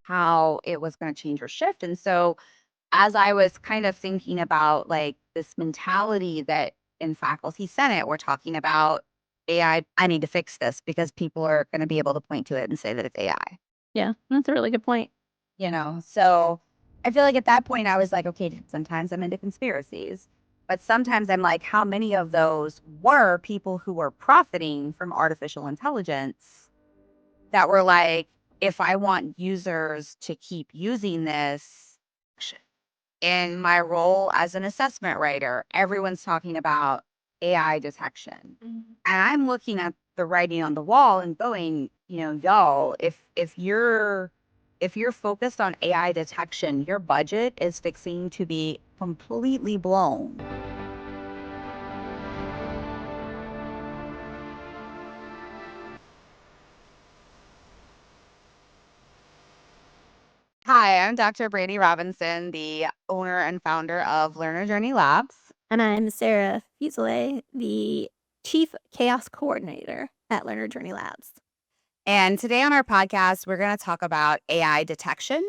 how it was going to change or shift. And so as I was kind of thinking about like this mentality that in faculty senate, we're talking about I need to fix this because people are going to be able to point to it and say that it's AI, Yeah, that's a really good point. So I feel like at that point I was like, okay, sometimes I'm into conspiracies, but sometimes I'm like, how many of those were people who were profiting from artificial intelligence that were like, if I want users to keep using this in my role as an assessment writer, everyone's talking about AI detection. And I'm looking at the writing on the wall and going, y'all, if you're focused on AI detection, your budget is fixing to be completely blown. Hi, I'm Dr. Brandi Robinson, the owner and founder of Learner Journey Labs. And I'm Sarah Fuselier, the Chief Chaos Coordinator at Learner Journey Labs. And today on our podcast, we're going to talk about AI detection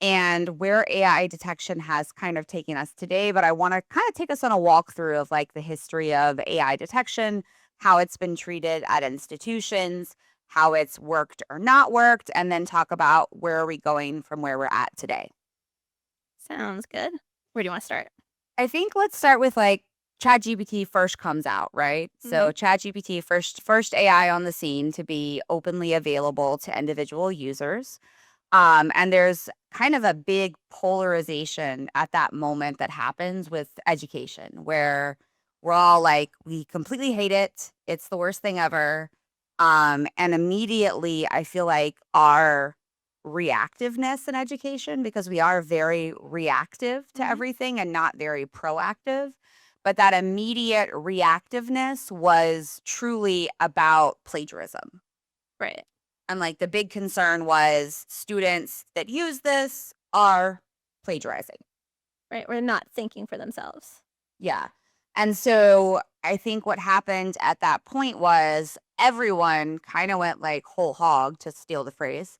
and where AI detection has kind of taken us today. But I want to kind of take us on a walkthrough of like the history of AI detection, how it's been treated at institutions, how it's worked or not worked, and then talk about where are we going from where we're at today. Sounds good. Where do you want to start? I think let's start with like ChatGPT first comes out, right? So ChatGPT first AI on the scene to be openly available to individual users. And there's kind of a big polarization at that moment that happens with education where we're all like, we completely hate it. It's the worst thing ever. And immediately I feel like our reactiveness in education, because we are very reactive to everything and not very proactive. But that immediate reactiveness was truly about plagiarism. Right. And like the big concern was students that use this are plagiarizing. Right. We're not thinking for themselves. Yeah. And so I think what happened at that point was everyone kind of went like whole hog, to steal the phrase,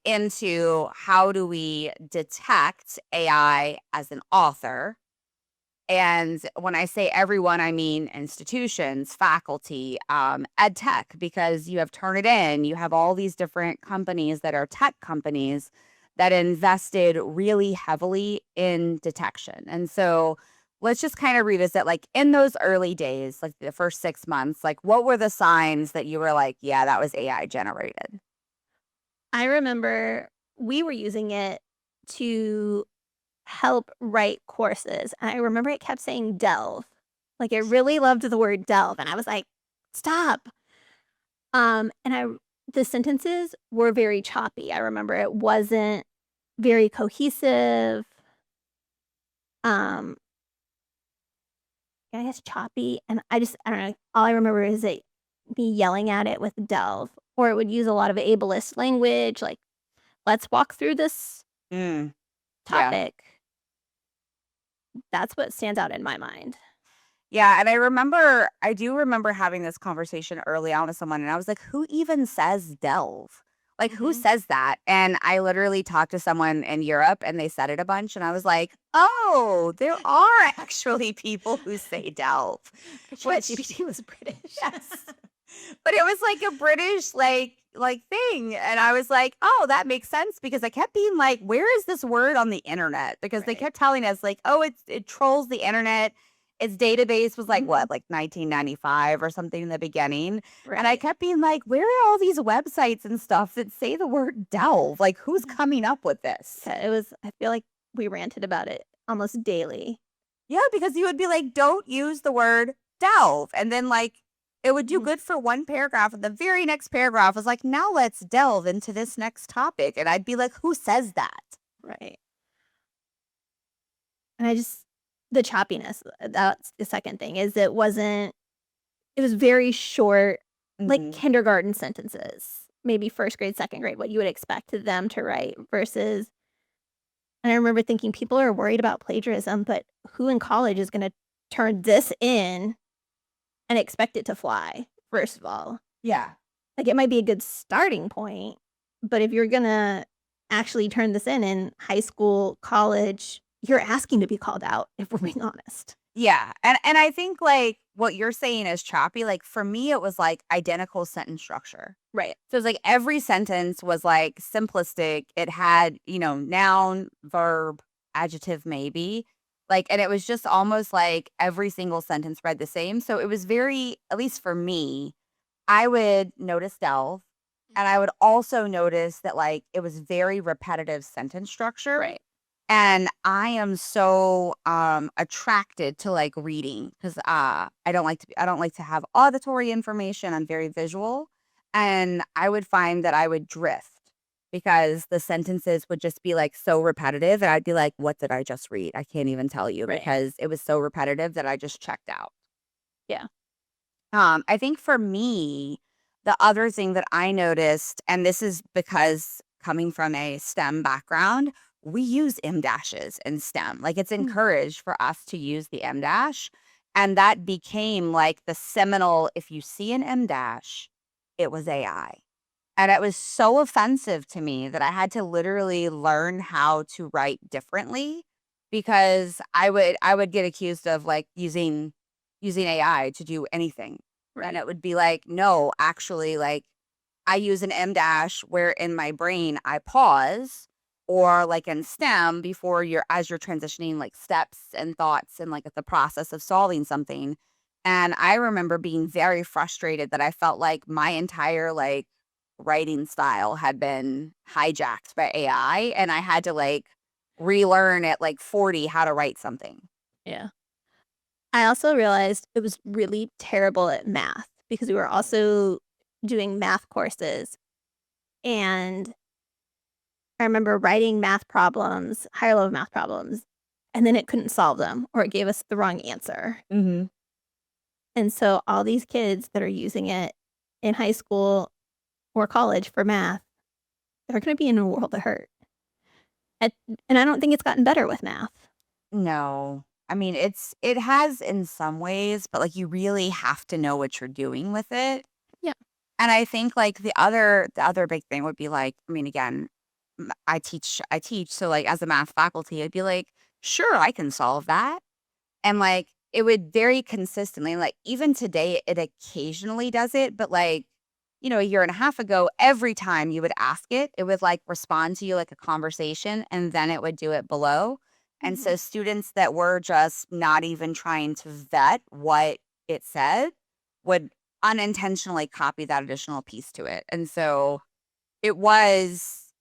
into how do we detect AI as an author. And when I say everyone, I mean institutions, faculty, ed tech, because you have Turnitin, you have all these different companies that are tech companies that invested really heavily in detection. And so let's just kind of revisit, like in those early days, like the first 6 months, like what were the signs that you were like, yeah, that was AI generated? I remember we were using it to help write courses. And I remember it kept saying delve. Like it really loved the word delve. And I was like, stop. The sentences were very choppy. I remember it wasn't very cohesive. I guess choppy. And I don't know. All I remember is me yelling at it with delve, or it would use a lot of ableist language. Like, let's walk through this Yeah. topic. That's what stands out in my mind. Yeah, and I do remember having this conversation early on with someone, and I was like, who even says delve? Like, who says that? And I literally talked to someone in Europe and they said it a bunch, and I was like, oh, there are actually people who say delve. ChatGPT was British. Yes. But it was like a British like thing. And I was like, oh, that makes sense, because I kept being like, where is this word on the internet? Because they kept telling us like, oh, it trolls the internet. Its database was like what, like 1995 or something in the beginning. And I kept being like, where are all these websites and stuff that say the word delve? Like, who's coming up with this? It was, I feel like we ranted about it almost daily. Yeah, because you would be like, don't use the word delve. And then like it would do good for one paragraph. And the very next paragraph was like, now let's delve into this next topic. And I'd be like, who says that? Right. And the choppiness, that's the second thing, is it was very short, like kindergarten sentences, maybe first grade, second grade, what you would expect them to write versus, and I remember thinking people are worried about plagiarism, but who in college is going to turn this in and expect it to fly, first of all? Yeah. Like it might be a good starting point, but if you're going to actually turn this in high school, college, you're asking to be called out, if we're being honest. Yeah, and I think, like, what you're saying is choppy, like, for me, it was, like, identical sentence structure. Right. So, it's like every sentence was, like, simplistic. It had, noun, verb, adjective, maybe, like, and it was just almost like every single sentence read the same, so it was very, at least for me, I would notice delve, and I would also notice that, like, it was very repetitive sentence structure. Right. And I am so, attracted to, like, reading 'cause, I don't like to have auditory information, I'm very visual, and I would find that I would drift because the sentences would just be, like, so repetitive, and I'd be like, "What did I just read? I can't even tell you," Right. because it was so repetitive that I just checked out. Yeah. I think for me, the other thing that I noticed, and this is because coming from a STEM background, we use M dashes in STEM. Like it's Mm. encouraged for us to use the M dash. And that became like the seminal, if you see an M dash, it was AI. And it was so offensive to me that I had to literally learn how to write differently because I would get accused of like using AI to do anything. And Right. it would be like, no, actually, like I use an M dash where in my brain I pause, or like in STEM before as you're transitioning like steps and thoughts and like the process of solving something. And I remember being very frustrated that I felt like my entire like writing style had been hijacked by AI and I had to like relearn at like 40 how to write something. Yeah. I also realized it was really terrible at math because we were also doing math courses. And I remember writing math problems, higher level math problems, and then it couldn't solve them or it gave us the wrong answer. Mhm. And so all these kids that are using it in high school or college for math, they're going to be in a world of hurt. And and I don't think it's gotten better with math. No. I mean, it has in some ways, but, like, you really have to know what you're doing with it, Yeah. and I think, like, the other big thing would be, like I mean, again, I teach, so, like, as a math faculty, I'd be like, "Sure, I can solve that," and, like, it would very consistently like, even today, it occasionally does it, but, like, a year and a half ago, every time you would ask it, it would, like, respond to you like a conversation, and then it would do it below. And Mhm. so students that were just not even trying to vet what it said would unintentionally copy that additional piece to it. And so it was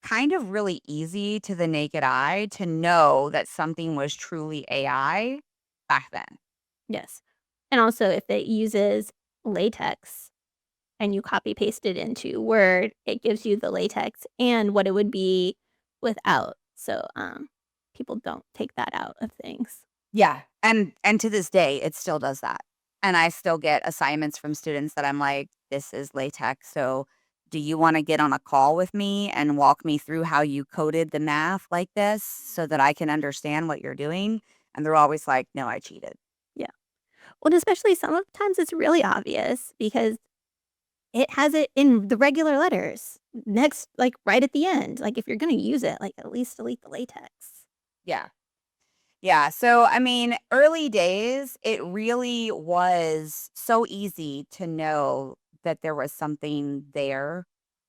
kind of really easy to the naked eye to know that something was truly AI back then. Yes. And also if it uses LaTeX and you copy paste it into Word, it gives you the LaTeX and what it would be without. So, people don't take that out of things. Yeah, and to this day, it still does that, and I still get assignments from students that I'm like, "This is LaTeX, so do you wanna get on a call with me and walk me through how you coded the math like this so that I can understand what you're doing?" And they're always like, "No, I cheated." Yeah. Well, and especially sometimes it's really obvious because it has it in the regular letters next, like, right at the end. Like, if you're gonna use it, like, at least delete the latex. Yeah. Yeah, so, I mean, early days, it really was so easy to know that there was something there.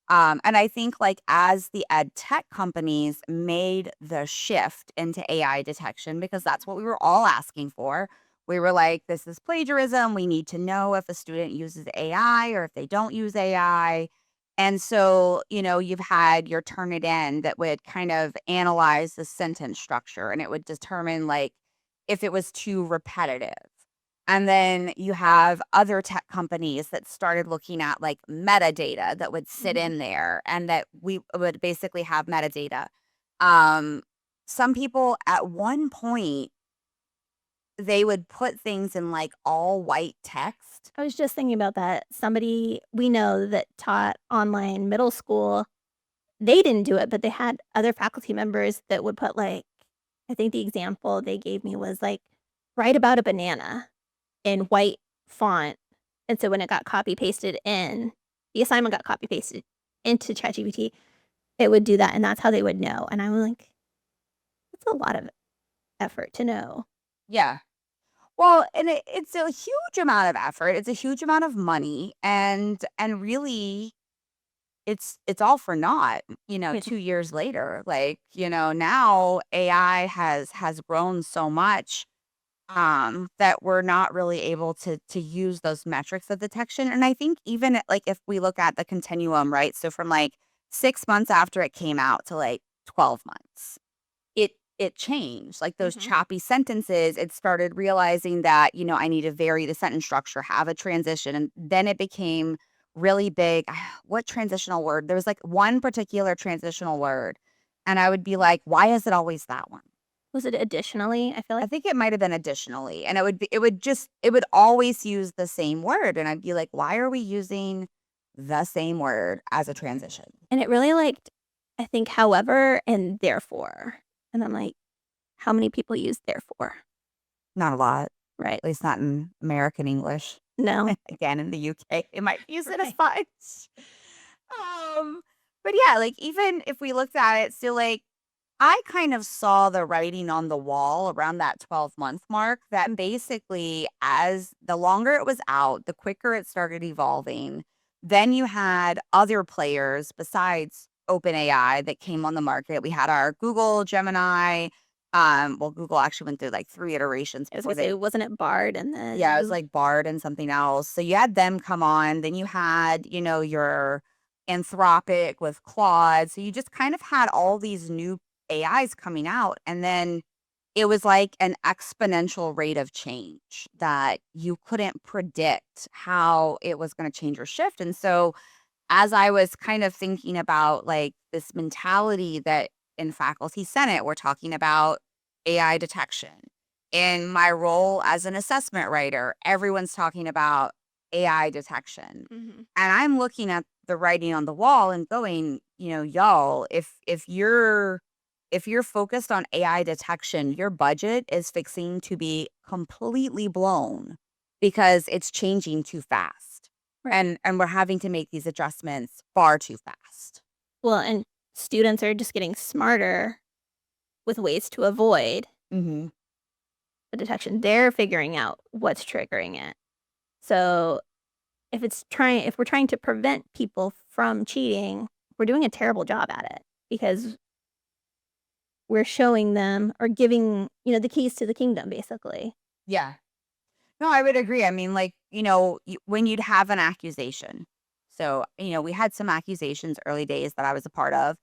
And I think, like, as the ed tech companies made the shift into AI detection, because that's what we were all asking for. We were like, this is plagiarism. We need to know if a student uses AI or if they don't use AI. And so, you've had your Turnitin that would kind of analyze the sentence structure and it would determine like if it was too repetitive. And then you have other tech companies that started looking at like metadata that would sit Mhm. in there and that we would basically have metadata. Um, some people at one point they would put things in like all white text. I was just thinking about that. Somebody we know that taught online middle school, they didn't do it, but they had other faculty members that would put, like I think the example they gave me was, like, "Write about a banana" in white font, and so when it got copy pasted in the assignment got copy pasted into ChatGPT, it would do that, and that's how they would know. And I'm like, it's a lot of effort to know. Yeah. Well, and it's a huge amount of effort. It's a huge amount of money, and really, it's all for naught. Yeah. 2 years later, like now AI has grown so much that we're not really able to use those metrics of detection. And I think even like if we look at the continuum, right? So from like 6 months after it came out to like 12 months, it changed. Like those Mhm. choppy sentences, it started realizing that, I need to vary the sentence structure, have a transition. And then it became really big. What transitional word? There was like one particular transitional word. And I would be like, why is it always that one? Was it additionally? I feel I like, think it might have been additionally. And it would always use the same word. And I'd be like, why are we using the same word as a transition? and it really liked, I think, however and therefore. And I'm like, how many people use therefore? Not a lot, Right. at least not in American English. No. Again, in the UK, they might use it as Right. much. Um, but yeah, like even if we looked at it, so like I kind of saw the writing on the wall around that 12-month mark that basically, as the longer it was out, the quicker it started evolving. Then you had other players besides OpenAI that came on the market. We had our Google Gemini. Well, Google actually went through like 3 iterations I was before gonna say, they. wasn't it Bard and Yeah, it was then like Bard and something else. So you had them come on. Then you had, your Anthropic with Claude. So you just kind of had all these new AIs coming out. And then it was like an exponential rate of change that you couldn't predict how it was going to change or shift. And so as I was kind of thinking about like this mentality that in faculty senate, we're talking about AI detection. In my role as an assessment writer, everyone's talking about AI detection. Mhm. And I'm looking at the writing on the wall and going, y'all, if you're focused on AI detection, your budget is fixing to be completely blown because it's changing too fast. Right. And we're having to make these adjustments far too fast. Well, and students are just getting smarter with ways to avoid Mhm. the detection. They're figuring out what's triggering it. So if we're trying to prevent people from cheating, we're doing a terrible job at it because we're showing them or giving, the keys to the kingdom basically. Yeah. No, I would agree. I mean, like, when you'd have an accusation. So, we had some accusations early days that I was a part of,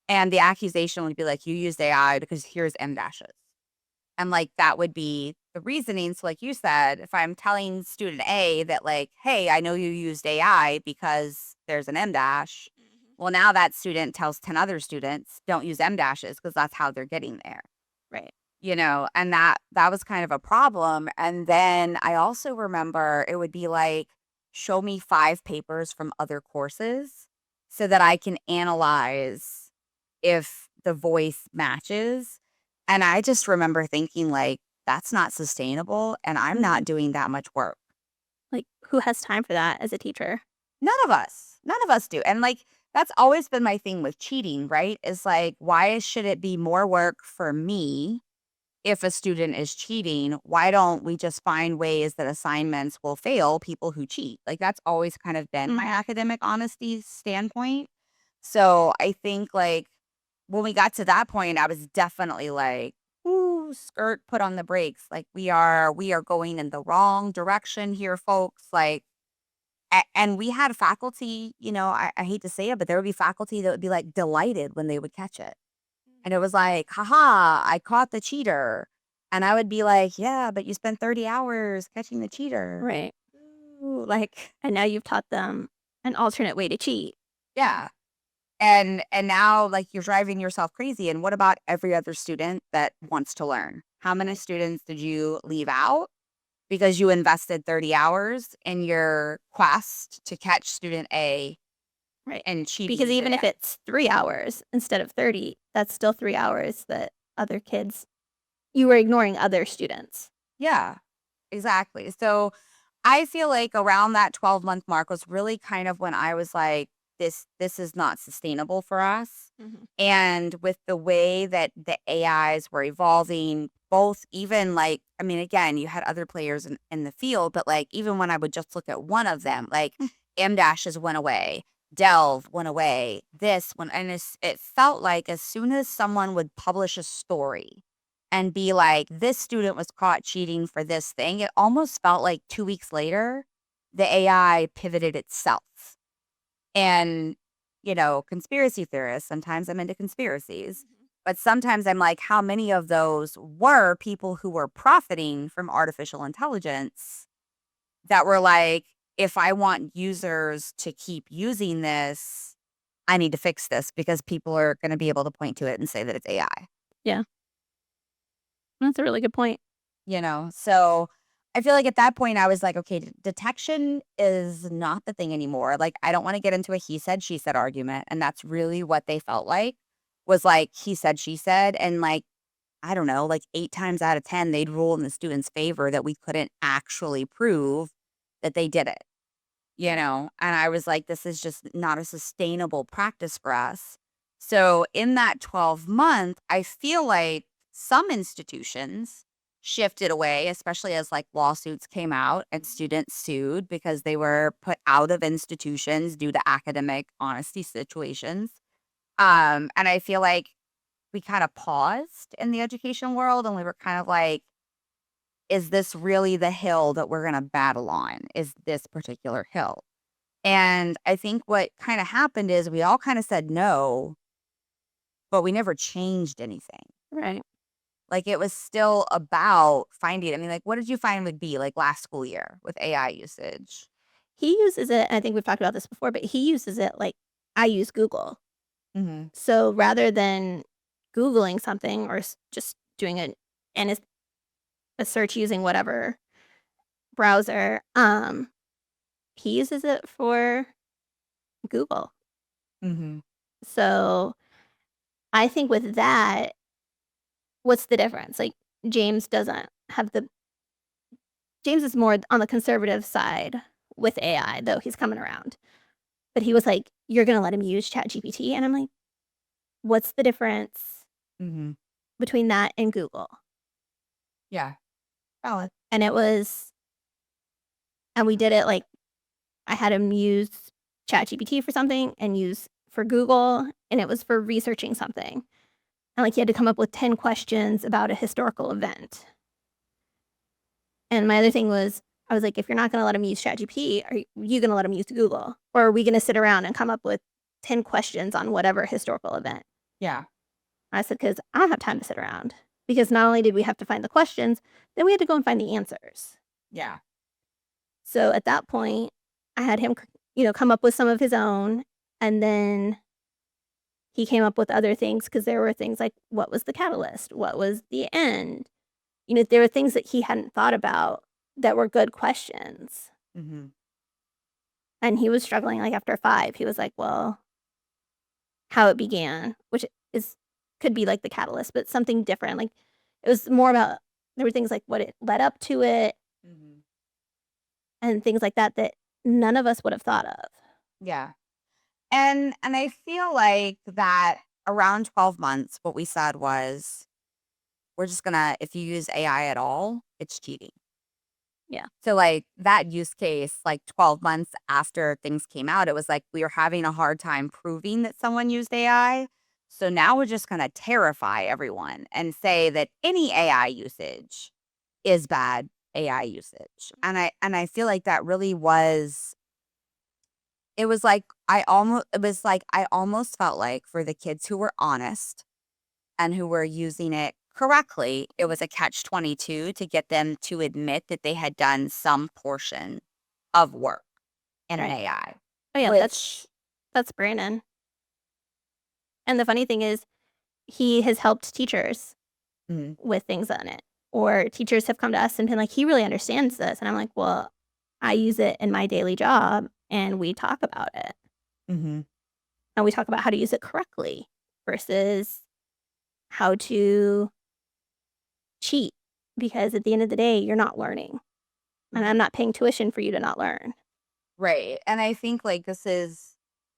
and the accusation would be like, you used AI because here's M dashes. And like that would be the reasoning. So, like you said, if I'm telling student A that, like, hey, I know you used AI because there's an M dash. Mhm. Well, now that student tells 10 other students, don't use M dashes because that's how they're getting there. Right. And that was kind of a problem. And then I also remember it would be like, show me 5 papers from other courses so that I can analyze if the voice matches. And I just remember thinking like, that's not sustainable and I'm Mhm. not doing that much work. Like, who has time for that as a teacher? None of us do. And like, that's always been my thing with cheating, right? Is like, why should it be more work for me if a student is cheating? Why don't we just find ways that assignments will fail people who cheat? Like that's always kind of been my Mhm. academic honesty standpoint. So I think like when we got to that point, I was definitely like, ooh, skirt, put on the brakes. Like we are going in the wrong direction here, folks. Like and we had faculty, I hate to say it, but there would be faculty that would be like delighted when they would catch it. And it was like, haha, I caught the cheater. And I would be like, yeah, but you spent 30 hours catching the cheater. Right. Ooh, like, And now you've taught them an alternate way to cheat. yeah. And now like you're driving yourself crazy. And what about every other student that wants to learn? How many Right. students did you leave out because you invested 30 hours in your quest to catch student A Right. and cheating Because to even the if end? it's 3 hours instead of 30, that's still 3 hours that other kids you were ignoring other students. Yeah, exactly. So I feel like around that 12-month mark was really kind of when I was like, this is not sustainable for us. Mhm. And with the way that the AIs were evolving, both even like, I mean, again, you had other players in the field, but like even when I would just look at one of them, like M dashes went away, Delve went away, this one, and it felt like as soon as someone would publish a story and be like, this student was caught cheating for this thing, it almost felt like 2 weeks later, the AI pivoted itself. And, conspiracy theorists, sometimes I'm into conspiracies, but sometimes I'm like, how many of those were people who were profiting from artificial intelligence that were like, if I want users to keep using this, I need to fix this because people are going to be able to point to it and say that it's AI. Yeah. That's a really good point. So I feel like at that point I was like, okay, detection is not the thing anymore. Like, I don't want to get into a he said, she said argument. And that's really what they felt like was like he said, she said. And like, I don't know, like 8 times out of 10, they'd rule in the student's favor that we couldn't actually prove that they did it, And I was like, this is just not a sustainable practice for us. So in that 12-month, I feel like some institutions shifted away, especially as like lawsuits came out and students sued because they were put out of institutions due to academic honesty situations. And I feel like we kind of paused in the education world and we were kind of like, is this really the hill that we're going to battle on? Is this particular hill? And I think what kind of happened is we all kind of said no, but we never changed anything. Right. Like, it was still about finding, I mean, like, what did you find would be like last school year with AI usage? He uses it, and I think we've talked about this before, but he uses it like I use Google. Mhm. So rather than Googling something or just doing a search using whatever browser, he uses it for Google. Mhm. So I think with that, what's the difference? Like James doesn't have the James is more on the conservative side with AI, though he's coming around. But he was like, "You're gonna let him use ChatGPT?" And I'm like, "What's the difference Mhm. between that and Google?" Yeah. Valid. And it was and we did it like I had him use ChatGPT for something and use for Google, and it was for researching something. And like he had to come up with 10 questions about a historical event. And my other thing was, I was like, if you're not going to let him use ChatGPT, are you going to let him use Google? Or are we going to sit around and come up with 10 questions on whatever historical event? Yeah. I said, because I don't have time to sit around. Because not only did we have to find the questions, then we had to go and find the answers. Yeah. So at that point, I had him, come up with some of his own. And then he came up with other things because there were things like, what was the catalyst? What was the end? There were things that he hadn't thought about that were good questions. Mhm. And he was struggling, like, after 5, he was like, "Well, how it began," which is could be, like, the catalyst, but something different, like, it was more about there were things like what it led up to it Mhm. and things like that that none of us would have thought of. Yeah. And I feel like that around 12 months, what we said was, we're just gonna, if you use AI at all, it's cheating. Yeah, So, like, that use case, like, 12 months after things came out, it was like we were having a hard time proving that someone used AI. So now we're just gonna terrify everyone and say that any AI usage is bad AI usage. And I feel like that really was, it was like I almost felt like for the kids who were honest and who were using it correctly, it was a catch-22 to get them to admit that they had done some portion of work in an right. AI, Oh, yeah, which that's Brandon, and the funny thing is he has helped teachers Mhm. with things on it, or teachers have come to us and been like, "He really understands this," and I'm like, "Well, I use it in my daily job, and we talk about it." Mhm. And we talk about how to use it correctly versus how to cheat because at the end of the day, you're not learning, and I'm Mhm. not paying tuition for you to not learn. Right, and I think, like, this is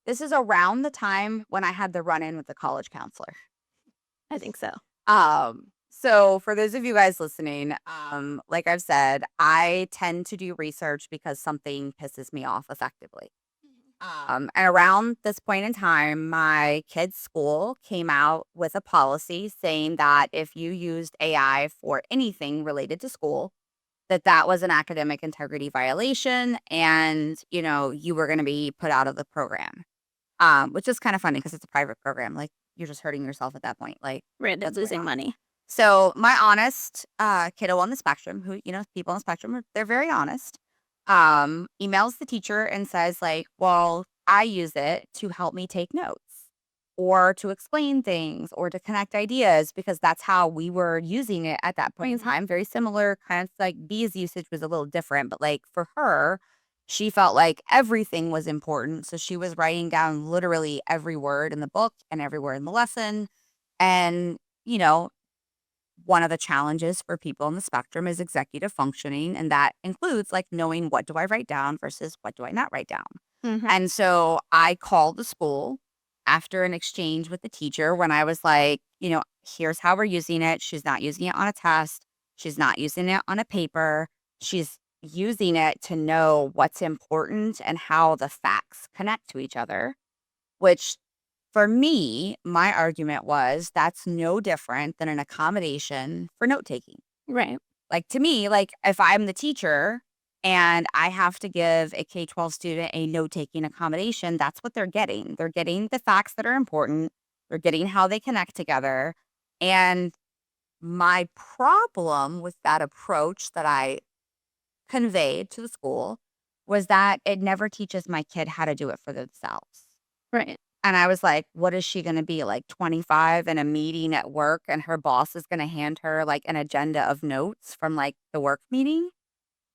This is around the time when I had the run-in with the college counselor. I think so. So for those of you guys listening, like I've said, I tend to do research because something pisses me off effectively. And around this point in time, my kid's school came out with a policy saying that if you used AI for anything related to school, that was an academic integrity violation, and you were going to be put out of the program. Which is kind of funny because it's a private program. Like, you're just hurting yourself at that point. Like, Random what's going losing on? money. So my honest kiddo on the spectrum, who people on the spectrum, they're very honest. Emails the teacher and says like, "Well, I use it to help me take notes, or to explain things, or to connect ideas, because that's how we were using it at that point in time. Very similar, kind of like B's usage was a little different, but like for her." She felt like everything was important. So she was writing down literally every word in the book and every word in the lesson. And, one of the challenges for people on the spectrum is executive functioning. And that includes like knowing, what do I write down versus what do I not write down? Mhm. And so I called the school after an exchange with the teacher when I was like, here's how we're using it. She's not using it on a test. She's not using it on a paper. She's using it to know what's important and how the facts connect to each other, which for me, my argument was that's no different than an accommodation for note taking. Right. Like, to me, like, if I'm the teacher and I have to give a K-12 student a note-taking accommodation, that's what they're getting. They're getting the facts that are important. They're getting how they connect together. And my problem with that approach that I conveyed to the school was that it never teaches my kid how to do it for themselves. Right. And I was like, what is she gonna be, like 25 in a meeting at work, and her boss is gonna hand her, like, an agenda of notes from, like, the work meeting?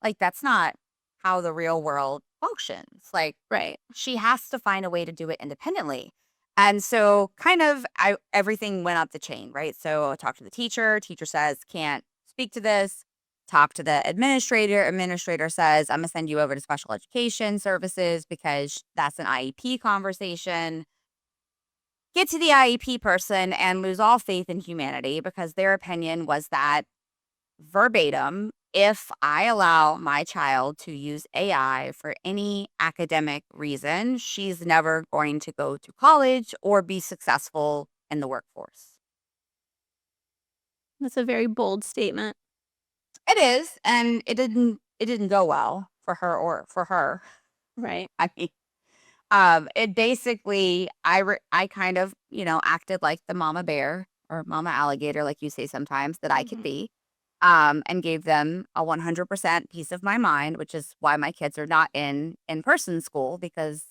Like, that's not how the real world functions. Like, Right. she has to find a way to do it independently. And so kind of everything went up the chain, right? So I talked to the teacher says, "Can't speak to this." Talk to the administrator says, "I'm gonna send you over to special education services because that's an IEP conversation." Get to the IEP person and lose all faith in humanity because their opinion was that, verbatim, if I allow my child to use AI for any academic reason, she's never going to go to college or be successful in the workforce. That's a very bold statement. It is, and it didn't go well for her or for her. Right. I mean, it basically, I kind of, acted like the mama bear or mama alligator, like you say sometimes, that I could Mhm. be, and gave them a 100% peace of my mind, which is why my kids are not in-person school, because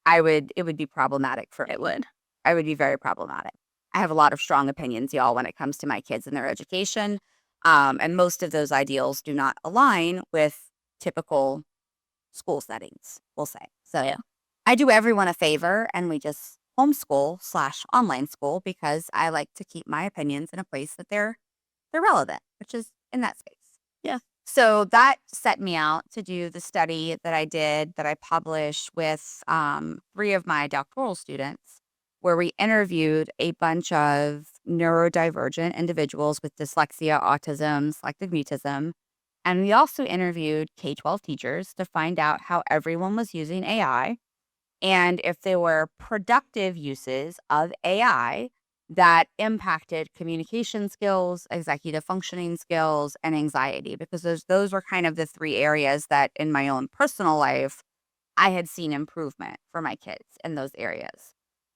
it would be problematic for It me. would. I would be very problematic. I have a lot of strong opinions, y'all, when it comes to my kids and their education. And most of those ideals do not align with typical school settings, we'll say. So Yeah. I do everyone a favor and we just homeschool slash online school because I like to keep my opinions in a place that they're relevant, which is in that space. Yeah. So that set me out to do the study that I did, that I published with three of my doctoral students, where we interviewed a bunch of neurodivergent individuals with dyslexia, autism, selective mutism. And we also interviewed K-12 teachers to find out how everyone was using AI and if there were productive uses of AI that impacted communication skills, executive functioning skills, and anxiety, because those were kind of the three areas that in my own personal life I had seen improvement for my kids in those areas.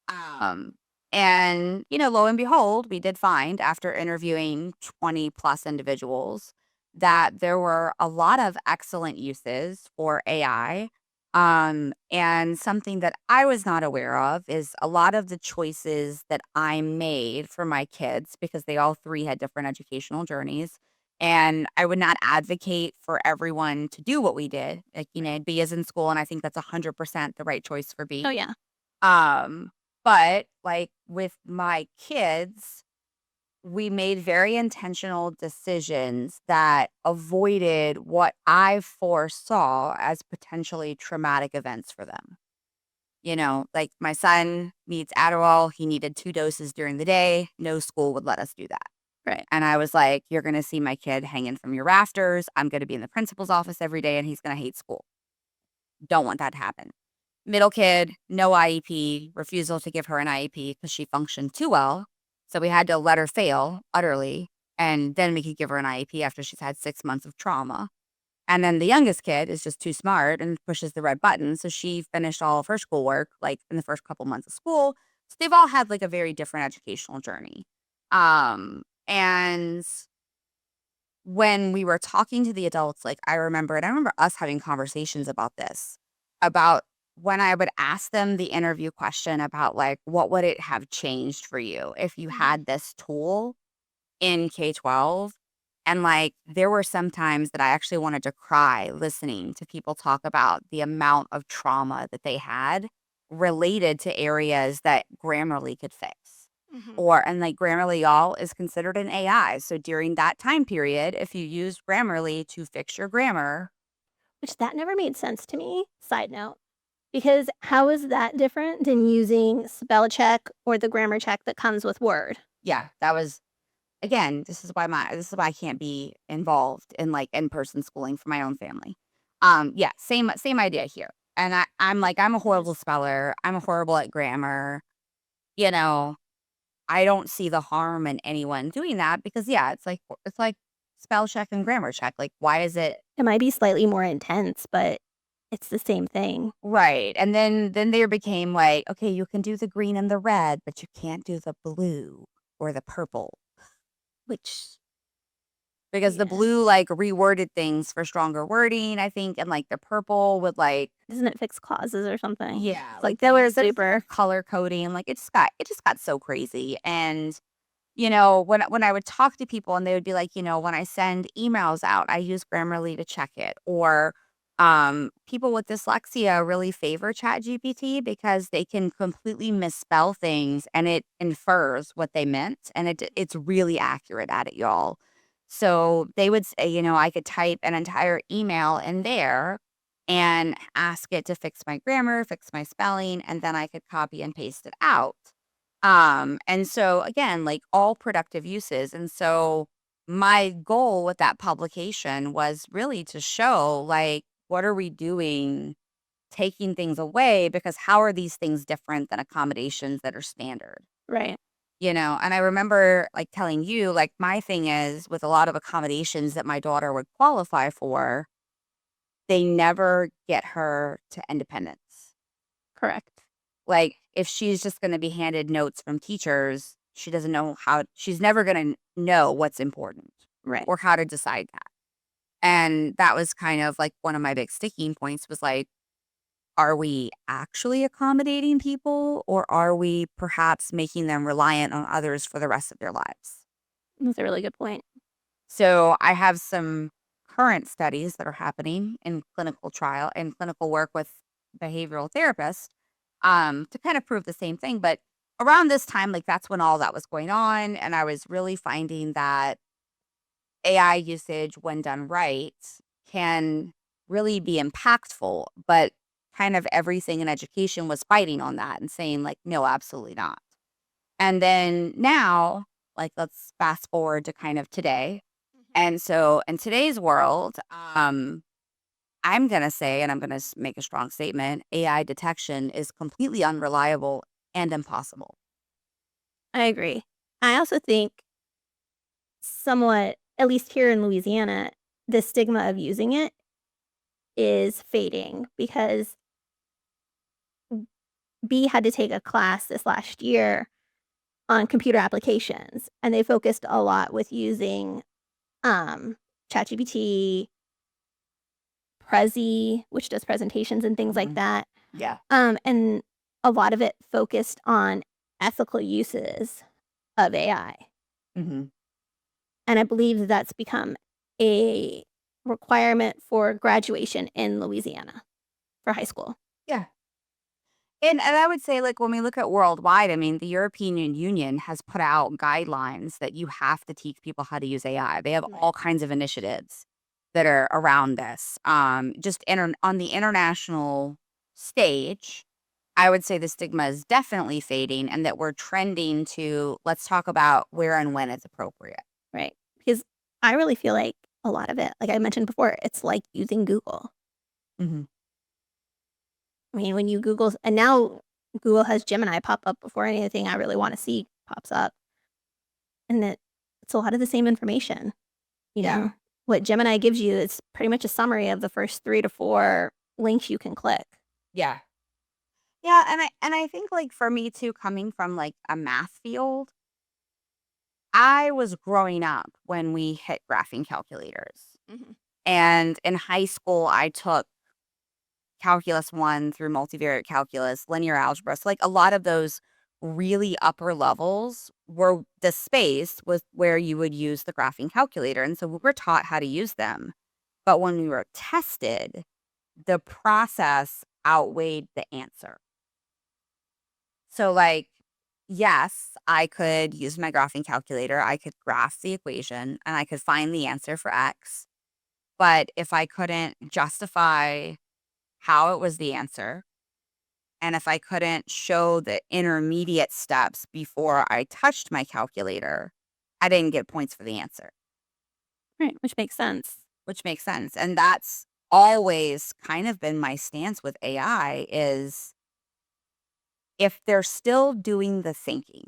Um, and lo and behold, we did find, after interviewing 20 plus individuals, that there were a lot of excellent uses for AI. And something that I was not aware of is a lot of the choices that I made for my kids, because they all three had different educational journeys. And I would not advocate for everyone to do what we did. Like, B is in school, and I think that's 100% the right choice for Oh, B. yeah. Um, but like with my kids, we made very intentional decisions that avoided what I foresaw as potentially traumatic events for them. Like my son needs Adderall. He needed 2 doses during the day. No school would let us do that. Right. And I was like, "You're gonna see my kid hanging from your rafters. I'm gonna be in the principal's office every day, and he's gonna hate school. Don't want that to happen." Middle kid, no IEP, refusal to give her an IEP because she functioned too well. So we had to let her fail utterly, and then we could give her an IEP after she's had 6 months of trauma. And then the youngest kid is just too smart and pushes the red button, so she finished all of her schoolwork, like, in the first couple months of school. So they've all had, like, a very different educational journey. And when we were talking to the adults, like, I remember us having conversations about this, about when I would ask them the interview question about, like, what would it have changed for you if you had this tool in K-12? And, like, there were some times that I actually wanted to cry listening to people talk about the amount of trauma that they had related to areas that Grammarly could fix. Mhm. And, like, Grammarly, y'all, is considered an AI. So during that time period, if you use Grammarly to fix your grammar. Which that never made sense to me, side note, because how is that different than using spell check or the grammar check that comes with Word? Yeah, that was again, this is why I can't be involved in, like, in-person schooling for my own family. Yeah, same idea here. And I'm like, I'm a horrible Yes. speller. I'm horrible at grammar. You know, I don't see the harm in anyone doing that because yeah, it's like spell check and grammar check. Like, why is it It might be slightly more intense, but it's the same thing, right? And then there became like, okay, you can do the green and the red, but you can't do the blue or the purple. which Because the yeah. blue, like, reworded things for stronger wording, I think, and, like, the purple would, like Doesn't it fix clauses or something? yeah, It's like, like, that was there's super. color coding, like, it just got so crazy, and, when I would talk to people and they would be like, "When I send emails out, I use Grammarly to check it," or, people with dyslexia really favor ChatGPT because they can completely misspell things and it infers what they meant, and it's really accurate at it, y'all. So they would say, I could type an entire email in there and ask it to fix my grammar, fix my spelling, and then I could copy and paste it out. And so again, like all productive uses. And so my goal with that publication was really to show like, what are we doing taking things away? Because how are these things different than accommodations that are standard? Right. And I remember like telling you, like, my thing is with a lot of accommodations that my daughter would qualify for, they never get her to independence. Correct. Like, if she's just gonna be handed notes from teachers, she doesn't know she's never gonna know what's important Right. or how to decide that. And that was kind of like one of my big sticking points was like, are we actually accommodating people or are we perhaps making them reliant on others for the rest of their lives? That's a really good point. So I have some current studies that are happening in clinical work with behavioral therapists to kind of prove the same thing. But around this time, like that's when all that was going on. And I was really finding that AI usage, when done right, can really be impactful. But kind of everything in education was fighting on that and saying, like, no, absolutely not. And then now, like, let's fast forward to kind of today. Mhm. And so in today's world, I'm going to say, and I'm going to make a strong statement, AI detection is completely unreliable and impossible. I agree. I also think somewhat, at least here in Louisiana, the stigma of using it is fading because B had to take a class this last year on computer applications, and they focused a lot with using, ChatGPT, Prezi, which does presentations and things like Mhm. that, Yeah. and a lot of it focused on ethical uses of AI, Hmm. and I believe that that's become a requirement for graduation in Louisiana for high school. Yeah. And I would say, like, when we look at worldwide, I mean, the European Union has put out guidelines that you have to teach people how to use AI. They have Right. all kinds of initiatives that are around this. On the international stage, I would say the stigma is definitely fading and that we're trending to let's talk about where and when it's appropriate. Right. Because I really feel like a lot of it, like I mentioned before, it's like using Google. Mhm. I mean, when you Google, and now Google has Gemini pop up before anything I really want to see pops up. And it's a lot of the same information. You Yeah. know, what Gemini gives you is pretty much a summary of the first 3 to 4 links you can click. Yeah. Yeah, and I think, like, for me too, coming from, like, a math field, I was growing up when we hit graphing calculators. Mhm. And in high school, I took calculus 1 through multivariate calculus, linear algebra. So, like, a lot of those really upper levels were the space was where you would use the graphing calculator. And so we were taught how to use them. But when we were tested, the process outweighed the answer. So, like, yes, I could use my graphing calculator. I could graph the equation and I could find the answer for X. But if I couldn't justify how it was the answer, and if I couldn't show the intermediate steps before I touched my calculator, I didn't get points for the answer, Right, which makes sense. which makes sense. And that's always kind of been my stance with AI is if they're still doing the thinking.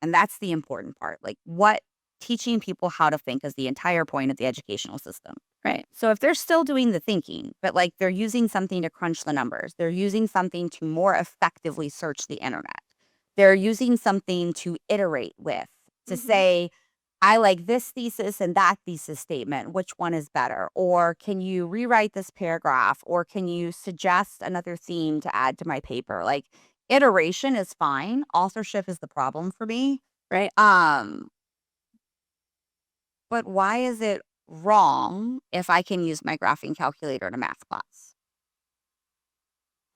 And that's the important part. Like what teaching people how to think is the entire point of the educational system. Right. So if they're still doing the thinking, but like they're using something to crunch the numbers, they're using something to more effectively search the internet. They're using something to iterate with, to Mhm. say, I like this thesis and that thesis statement. Which one is better? Or can you rewrite this paragraph? Or can you suggest another theme to add to my paper? Like iteration is fine. Authorship is the problem for me. Right. Um, but why is it wrong if I can use my graphing calculator in a math class?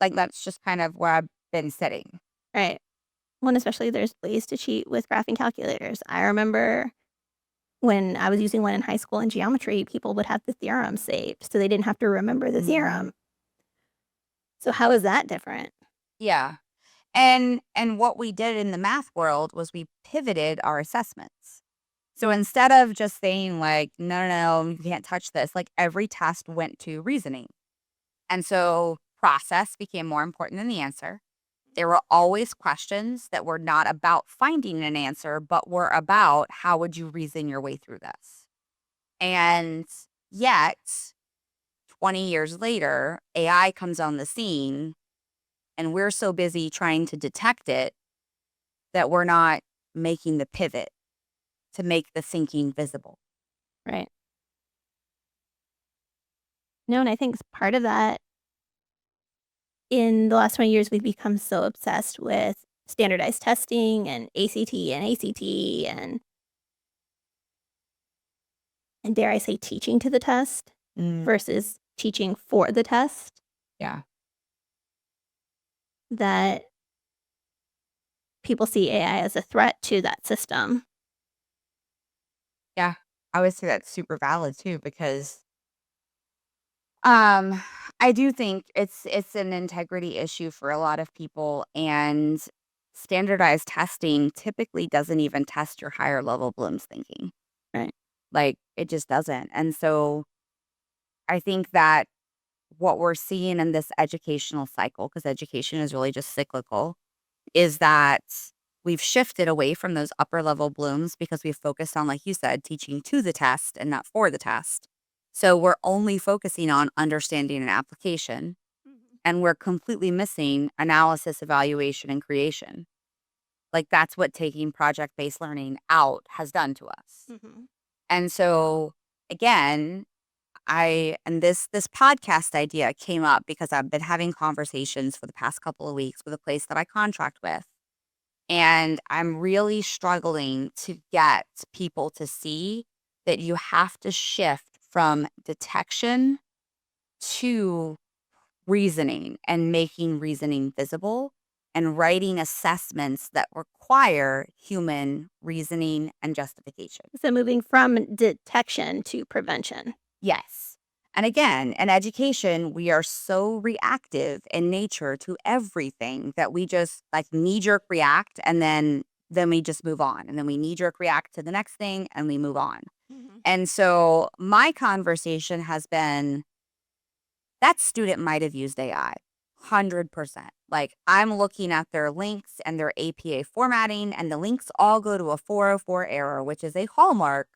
Like that's just kind of where I've been sitting. Right. Well, and especially there's ways to cheat with graphing calculators. I remember when I was using one in high school in geometry, people would have the theorem saved, so they didn't have to remember the theorem. So how is that different? Yeah. And what we did in the math world was we pivoted our assessments. So instead of just saying like, no, no, no, you can't touch this, like every test went to reasoning. And so process became more important than the answer. There were always questions that were not about finding an answer, but were about how would you reason your way through this? And yet, 20 years later, AI comes on the scene and we're so busy trying to detect it that we're not making the pivot to make the thinking visible. Right. No, and I think part of that in the last 20 years, we've become so obsessed with standardized testing and ACT and ACT and dare I say teaching to the test Mm, versus teaching for the test yeah. that people see AI as a threat to that system. Yeah. I would say that's super valid too, because um I do think it's an integrity issue for a lot of people and standardized testing typically doesn't even test your higher level Bloom's thinking. Right. Like it just doesn't. And so I think that what we're seeing in this educational cycle, because education is really just cyclical, is that we've shifted away from those upper level blooms because we've focused on, like you said, teaching to the test and not for the test. So we're only focusing on understanding and application, Mhm. and we're completely missing analysis, evaluation, and creation. Like that's what taking project based learning out has done to us. Mhm. And so again, this podcast idea came up because I've been having conversations for the past couple of weeks with a place that I contract with. And I'm really struggling to get people to see that you have to shift from detection to reasoning and making reasoning visible and writing assessments that require human reasoning and justification. So moving from detection to prevention. Yes. And again, in education, we are so reactive in nature to everything that we just like knee jerk react and then we just move on. And then we knee jerk react to the next thing and we move on. And so my conversation has been that student might have used AI 100%. Like I'm looking at their links and their APA formatting, and the links all go to a 404 error, which is a hallmark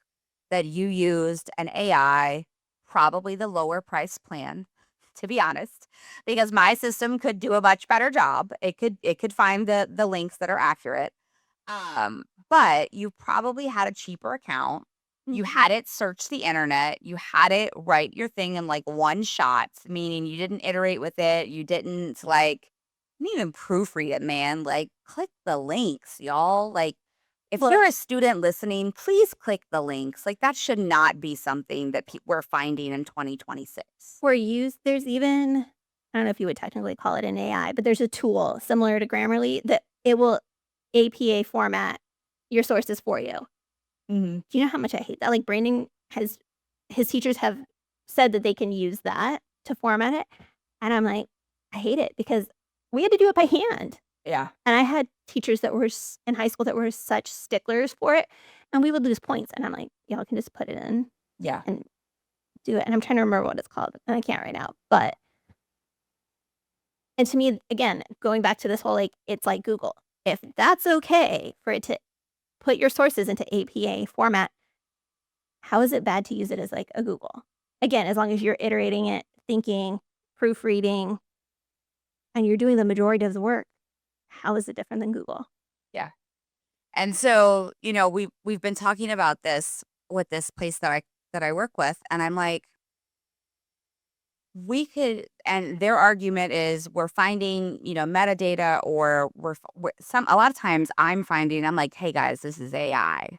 that you used an AI, probably the lower price plan, to be honest, because my system could do a much better job. It could find the links that are accurate. But you probably had a cheaper account. You had it search the internet. You had it write your thing in like one shot, meaning you didn't iterate with it. You didn't like, you didn't even proofread it, man. Like, click the links, y'all. Like, if Well, you're a student listening, please click the links. Like, that should not be something that we're finding in 2026. there's even, I don't know if you would technically call it an AI, but there's a tool similar to Grammarly that it will APA format your sources for you. Mm-hmm. Do you know how much I hate that? Like Brandon his teachers have said that they can use that to format it. And I'm like, I hate it because we had to do it by hand. Yeah. And I had teachers that were in high school that were such sticklers for it. And we would lose points. And I'm like, y'all can just put it in Yeah. and do it. And I'm trying to remember what it's called. And I can't right now. And to me, again, going back to this whole like, it's like Google. If that's okay for it to put your sources into APA format, how is it bad to use it as like a Google? Again, as long as you're iterating it, thinking, proofreading, and you're doing the majority of the work, how is it different than Google? Yeah. And so, we've been talking about this with this place that I work with, and I'm like, we could, and their argument is we're finding, metadata, or a lot of times I'm like, hey guys, this is AI.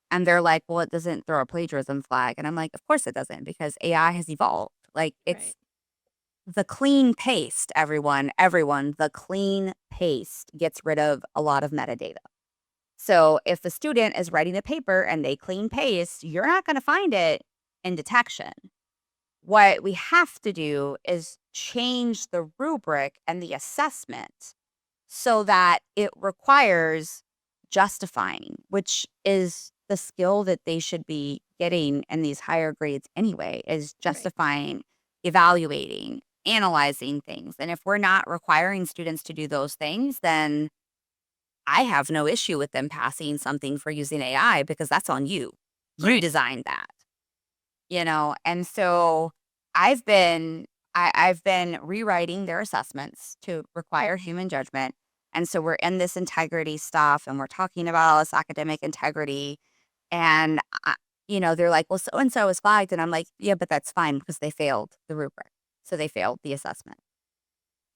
And they're like, well, it doesn't throw a plagiarism flag. And I'm like, of course it doesn't, because AI has evolved. Like it's the clean paste, everyone, the clean paste gets rid of a lot of metadata. So if the student is writing a paper and they clean paste, you're not going to find it in detection. What we have to do is change the rubric and the assessment so that it requires justifying, which is the skill that they should be getting in these higher grades anyway, is justifying, evaluating, analyzing things. And if we're not requiring students to do those things, then I have no issue with them passing something for using AI, because that's on you. You designed that, And so I've been I've been rewriting their assessments to require human judgment. And so we're in this integrity stuff, and we're talking about all this academic integrity. And they're like, well, so and so is flagged, and I'm like, yeah, but that's fine because they failed the rubric, so they failed the assessment.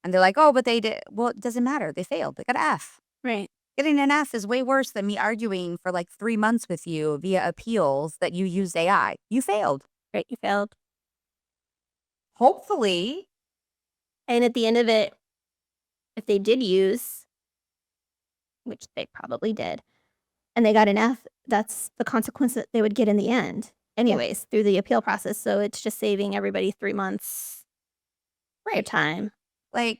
And they're like, oh, but they did. Well, it doesn't matter. They failed. They got an F. Right. Getting an F is way worse than me arguing for like 3 months with you via appeals that you used AI. You failed. Right. You failed. Hopefully. And at the end of it, if they did use, which they probably did, and they got an F, that's the consequence that they would get in the end, anyways, through the appeal process. So it's just saving everybody 3 months of time. Like,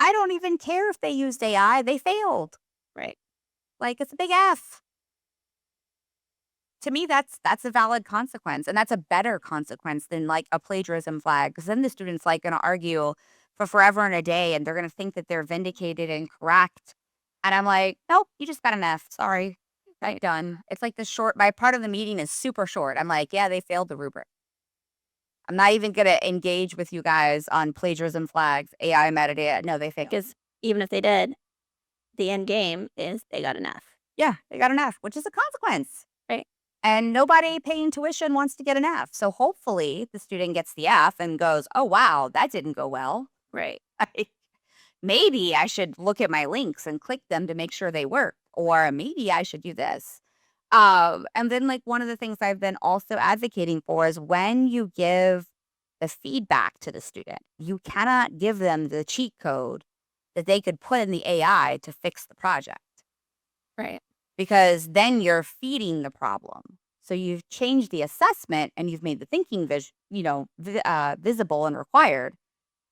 I don't even care if they used AI. They failed. Right. Like, it's a big F. To me, that's a valid consequence, and that's a better consequence than like a plagiarism flag, because then the student's like going to argue for forever and a day, and they're going to think that they're vindicated and correct. And I'm like, nope, you just got an F. Sorry, right, done. It's like the short. My part of the meeting is super short. I'm like, yeah, they failed the rubric. I'm not even going to engage with you guys on plagiarism flags, AI metadata. No, they failed. Because even if they did, the end game is they got an F. Yeah, they got an F, which is a consequence. Right. And nobody paying tuition wants to get an F. So hopefully the student gets the F and goes, oh, wow, that didn't go well. Right. Maybe I should look at my links and click them to make sure they work. Or maybe I should do this. And then like one of the things I've been also advocating for is when you give the feedback to the student, you cannot give them the cheat code that they could put in the AI to fix the project. Right. Because then you're feeding the problem. So you've changed the assessment and you've made the thinking visible and required.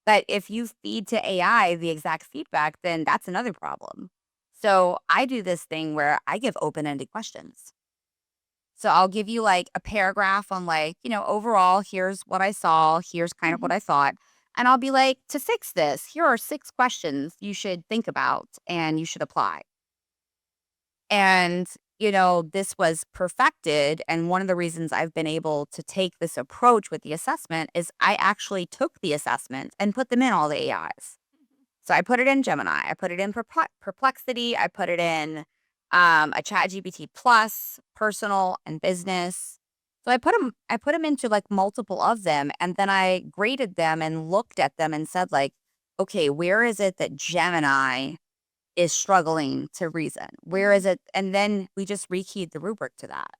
But if you feed to AI the exact feedback, then that's another problem. So I do this thing where I give open-ended questions. So I'll give you like a paragraph on like, overall, here's what I saw, here's kind of what Mhm. I thought. And I'll be like, to fix this, here are 6 questions you should think about and you should apply. And, this was perfected. And one of the reasons I've been able to take this approach with the assessment is I actually took the assessment and put them in all the AIs. So I put it in Gemini, I put it in Perplexity, I put it in a ChatGPT Plus, personal and business. So I put them into like multiple of them, and then I graded them and looked at them and said like, okay, where is it that Gemini is struggling to reason? Where is Mhm. it? And then we just rekeyed the rubric to that.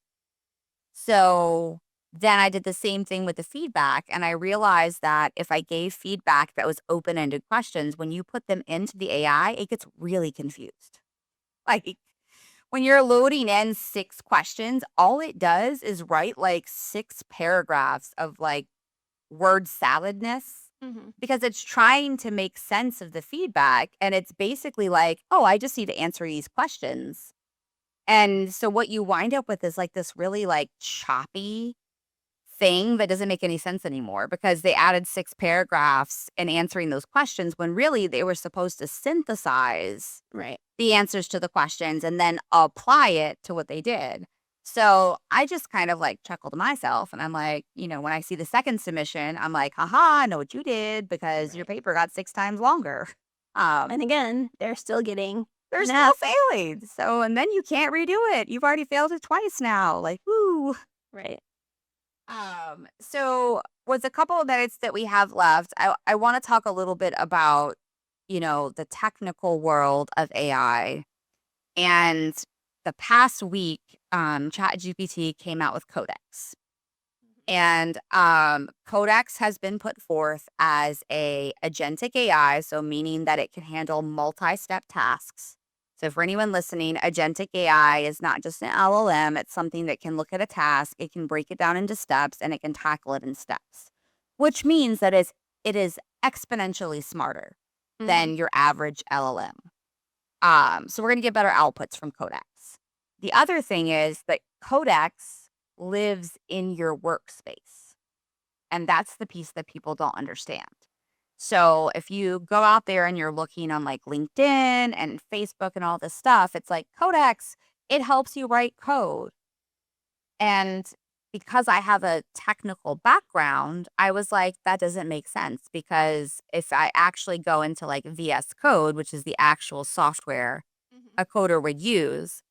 So then I did the same thing with the feedback. And I realized that if I gave feedback that was open ended questions, when you put them into the AI, it gets really confused. Like when you're loading in 6 questions, all it does is write like 6 paragraphs of like word saladness Mhm. because it's trying to make sense of the feedback. And it's basically like, oh, I just need to answer these questions. And so what you wind up with is like this really like choppy thing that doesn't make any sense anymore because they added 6 paragraphs in answering those questions when really they were supposed to synthesize Right. the answers to the questions and then apply it to what they did. So I just kind of like chuckled to myself and I'm like, when I see the second submission, I'm like, haha, I know what you did because your Right. paper got 6 times longer. And Um, again, they're still getting they're an still F. failing. So, and then you can't redo it. You've already failed it twice now. Like, woo. Right. So with a couple of minutes that we have left, I want to talk a little bit about, the technical world of AI. And the past week, ChatGPT came out with Codex. And Codex has been put forth as a agentic AI, so meaning that it can handle multi-step tasks. So for anyone listening, agentic AI is not just an LLM, it's something that can look at a task, it can break it down into steps, and it can tackle it in steps, which means that it is exponentially smarter Mhm. than your average LLM. So we're going to get better outputs from Codex. The other thing is that Codex lives in your workspace. And that's the piece that people don't understand. So if you go out there and you're looking on like LinkedIn and Facebook and all this stuff, it's like Codex, it helps you write code. And because I have a technical background, I was like, that doesn't make sense because if I actually go into like VS Code, which is the actual software Mhm. a coder would use,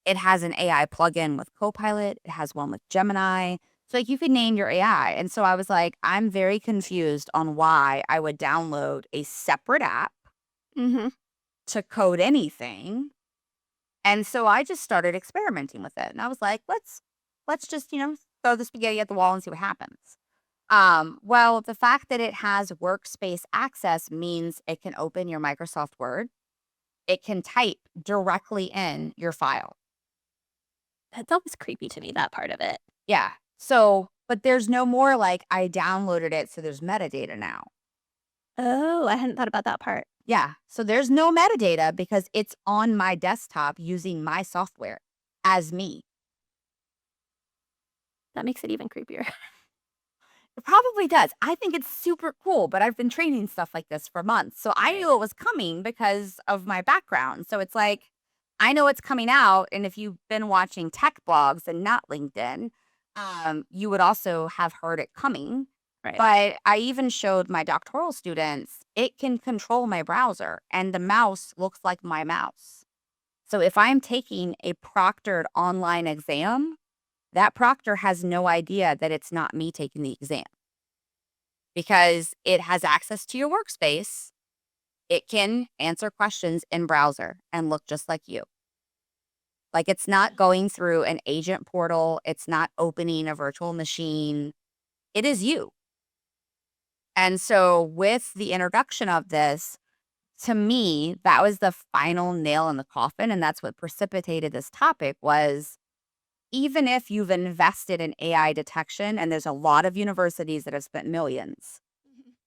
it has an AI plugin with Copilot, it has one with Gemini. So like you could name your AI. And so I was like, I'm very confused on why I would download a separate app Mhm. to code anything. And so I just started experimenting with it. And I was like, let's just, throw the spaghetti at the wall and see what happens. Well, the fact that it has workspace access means it can open your Microsoft Word. It can type directly in your file. That's always creepy to me, that part of it. Yeah. So, but there's no more like I downloaded it, so there's metadata now. Oh, I hadn't thought about that part. Yeah. So there's no metadata because it's on my desktop using my software as me. That makes it even creepier. It probably does. I think it's super cool, but I've been training stuff like this for months. So I Right. knew it was coming because of my background. So it's like, I know it's coming out. And if you've been watching tech blogs and not LinkedIn, you would also have heard it coming. Right. But I even showed my doctoral students it can control my browser and the mouse looks like my mouse. So if I'm taking a proctored online exam, that proctor has no idea that it's not me taking the exam because it has access to your workspace. It can answer questions in browser and look just like you. Like it's not going through an agent portal, it's not opening a virtual machine. It is you. And so with the introduction of this, to me, that was the final nail in the coffin and that's what precipitated this topic was even if you've invested in AI detection, and there's a lot of universities that have spent millions,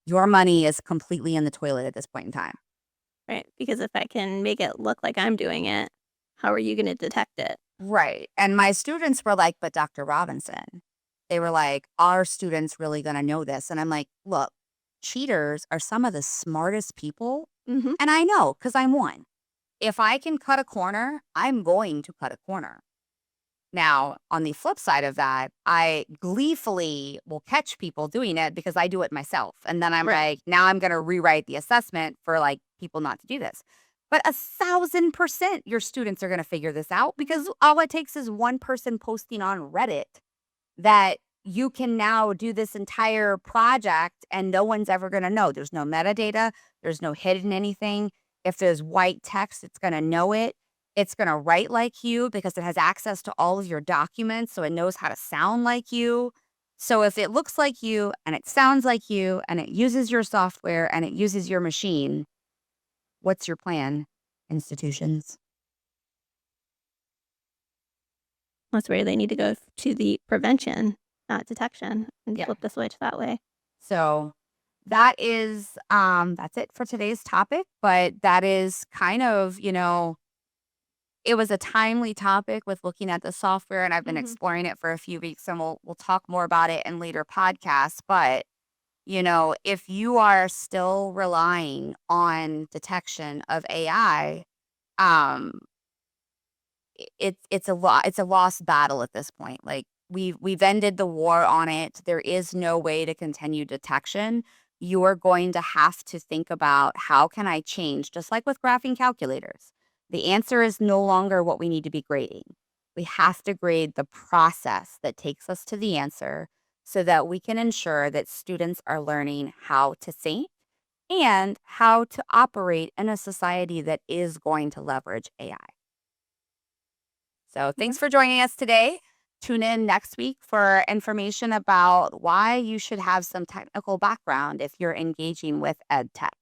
your money is completely in the toilet at this point in time. Right, because if I can make it look like I'm doing it, how are you gonna detect it? Right. And my students were like, but Dr. Robinson, they were like, are students really going to know this? And I'm like, look, cheaters are some of the smartest people. Mhm. And I know because I'm one. If I can cut a corner, I'm going to cut a corner. Now, on the flip side of that, I gleefully will catch people doing it because I do it myself. And then I'm Right. like, now I'm going to rewrite the assessment for like people not to do this. But 1,000% your students are going to figure this out because all it takes is one person posting on Reddit that you can now do this entire project and no one's ever going to know. There's no metadata, there's no hidden anything. If there's white text, it's going to know it. It's going to write like you because it has access to all of your documents, so it knows how to sound like you. So if it looks like you and it sounds like you and it uses your software and it uses your machine, what's your plan, institutions? That's where they need to go to the prevention, not detection, and Yeah. flip the switch that way. So that's it for today's topic, but that is kind of, it was a timely topic with looking at the software, and I've been Mhm. exploring it for a few weeks, and we'll talk more about it in later podcasts. But if you are still relying on detection of AI, um, it's a lost battle at this point. Like we've ended the war on it. There is no way to continue detection. You're going to have to think about how can I change, just like with graphing calculators. The answer is no longer what we need to be grading. We have to grade the process that takes us to the answer so that we can ensure that students are learning how to think and how to operate in a society that is going to leverage AI. So Yeah. thanks for joining us today. Tune in next week for information about why you should have some technical background if you're engaging with ed tech.